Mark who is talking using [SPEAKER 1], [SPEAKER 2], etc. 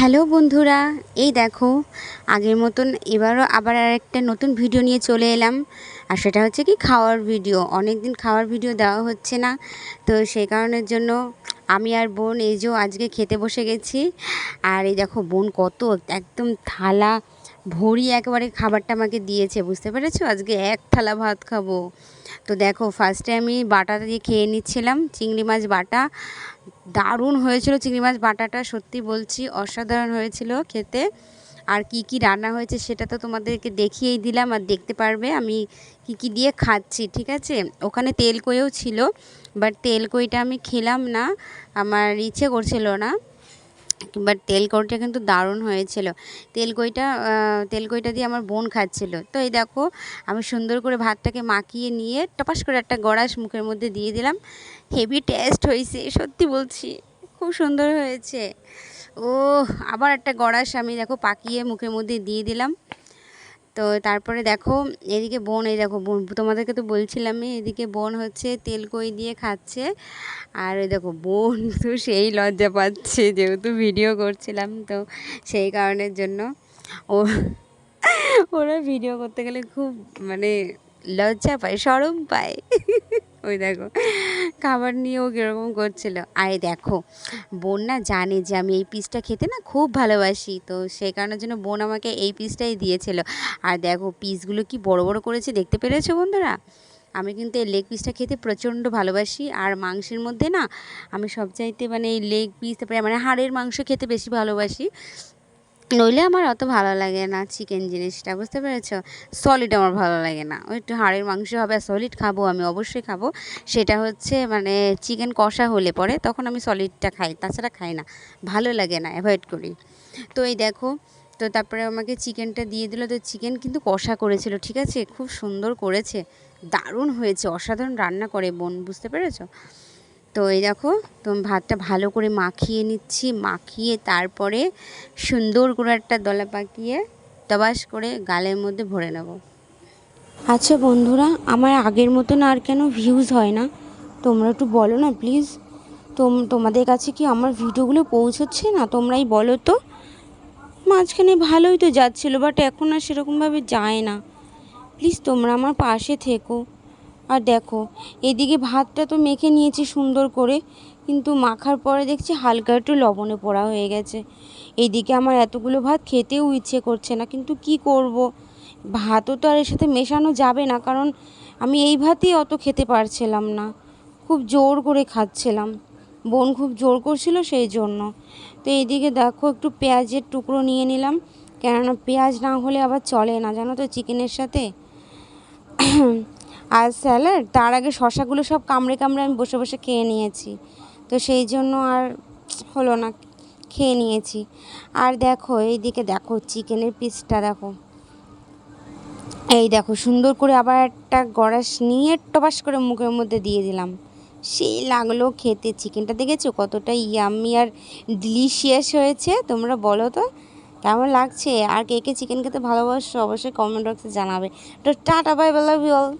[SPEAKER 1] Hello বন্ধুরা, এই দেখো আগের মতন এবারও আবার আরেকটা নতুন ভিডিও নিয়ে চলে এলাম। আর সেটা হচ্ছে কি খাওয়ার ভিডিও। অনেক দিন খাওয়ার ভিডিও দেওয়া হচ্ছে না, তো সেই কারণের জন্য আমি আর বোন এই যে আজকে খেতে বসে গেছি। আর এই দেখো বোন কত একদম থালা ভরি একেবারে খাবারটা আমাকে দিয়েছে, বুঝতে পেরেছো? আজকে এক থালা ভাত খাবো। তো দেখো ফার্স্টে আমি বাটা দিয়ে খেয়ে নিচ্ছিলাম, চিংড়ি মাছ বাটা। দারুণ হয়েছিল চিংড়ি মাছ বাটাটা, সত্যি বলছি অসাধারণ হয়েছিল খেতে। আর কি কি রান্না হয়েছে সেটা তো তোমাদেরকে দেখিয়েই দিলাম, আর দেখতে পারবে আমি কি কি দিয়ে খাচ্ছি, ঠিক আছে? ওখানে তেলকইও ছিল, বাট তেলকইটা আমি খেলাম না, আমার ইচ্ছে করছিল না। বাট তেলকইটা কিন্তু দারুণ হয়েছিল। তেলকইটা দিয়ে আমার বোন খাচ্ছিল। তো এই দেখো আমি সুন্দর করে ভাতটাকে মাখিয়ে নিয়ে টপাস করে একটা গড়াস মুখের মধ্যে দিয়ে দিলাম। হেভি টেস্ট হয়েছে, সত্যি বলছি খুব সুন্দর হয়েছে। ও, আবার একটা গড়াস আমি দেখো পাকিয়ে মুখের মধ্যে দিয়ে দিলাম। তো তারপরে দেখো এদিকে বোন, এই দেখো বোন তোমাদেরকে তো বলছিলামই, এদিকে বোন হচ্ছে তেলকই দিয়ে খাচ্ছে। আর ওই দেখো বোন তো সেই লজ্জা পাচ্ছে, যেহেতু ভিডিও করছিলাম, তো সেই কারণের জন্য ও ওরা ভিডিও করতে গেলে খুব মানে লজ্জা পায়, শরম পায়। ওই দেখো খাবার নিয়ে ও কীরকম করছিল। আর দেখো বোন না জানে যে আমি এই পিসটা খেতে না খুব ভালোবাসি, তো সেই কারণের জন্য বোন আমাকে এই পিসটাই দিয়েছিল। আর দেখো পিসগুলো কি বড় বড় করেছে, দেখতে পেরেছো বন্ধুরা? আমি কিন্তু এই লেগ পিসটা খেতে প্রচণ্ড ভালোবাসি। আর মাংসের মধ্যে না আমি সবচাইতে মানে এই লেগ পিস, তারপরে মানে হাড়ের মাংস খেতে বেশি ভালোবাসি। নইলে আমার অত ভালো লাগে না চিকেন জিনিসটা, বুঝতে পেরেছো? সলিড আমার ভালো লাগে না, ওই একটু হাড়ের মাংস হবে। আর সলিড খাবো, আমি অবশ্যই খাবো। সেটা হচ্ছে মানে চিকেন কষা হলে পরে তখন আমি সলিডটা খাই, তাছাড়া খাই না, ভালো লাগে না, অ্যাভয়েড করি। তো এই দেখো, তো তারপরে আমাকে চিকেনটা দিয়ে দিল। তো চিকেন কিন্তু কষা করেছিল, ঠিক আছে? খুব সুন্দর করেছে, দারুণ হয়েছে, অসাধারণ রান্না করে বোন, বুঝতে পেরেছো? তো এই দেখো তো ভাতটা ভালো করে মাখিয়ে নিচ্ছি, মাখিয়ে তারপরে সুন্দর করে একটা দলা পাকিয়ে তবাস করে গালের মধ্যে ভরে নেব। আচ্ছা বন্ধুরা, আমার আগের মতন আর কেন ভিউজ হয় না তোমরা একটু বলো না প্লিজ। তোমাদের কাছে কি আমার ভিডিওগুলো পৌঁছচ্ছে না? তোমরাই বলো তো। মাঝখানে ভালোই তো যাচ্ছিলো, বাট এখন আর সেরকমভাবে যায় না। প্লিজ তোমরা আমার পাশে থেকো। আর দেখো এদিকে ভাতটা তো মেখে নিয়েছি সুন্দর করে, কিন্তু মাখার পরে দেখছি হালকা একটু লবণে পোড়া হয়ে গেছে। এইদিকে আমার এতগুলো ভাত খেতেও ইচ্ছে করছে না, কিন্তু কি করব, ভাতও তো আর এর সাথে মেশানো যাবে না, কারণ আমি এই ভাতই অত খেতে পারছিলাম না, খুব জোর করে খাচ্ছিলাম, বোন খুব জোর করছিল সেই জন্য। তো এইদিকে দেখো একটু পেঁয়াজের টুকরো নিয়ে নিলাম, কেননা পেঁয়াজ না হলে আবার চলে না, জানো তো, চিকেনের সাথে। আর স্যালাড, তার আগে শশাগুলো সব কামড়ে কামড়ে আমি বসে বসে খেয়ে নিয়েছি, তো সেই জন্য আর হলো না, খেয়ে নিয়েছি। আর দেখো এইদিকে দেখো চিকেনের পিসটা দেখো, এই দেখো সুন্দর করে আবার একটা গড়াস নিয়ে টপাস করে মুখের মধ্যে দিয়ে দিলাম। সেই লাগলো খেতে, চিকেনটা দেখেছো কতটা ইয়াম্মি আর ডিলিশিয়াস হয়েছে? তোমরা বলো তো কেমন লাগছে, আর কে কে চিকেন খেতে ভালোবাসো অবশ্যই কমেন্ট বক্সে জানাবে। তো tata, bye bye, love you all.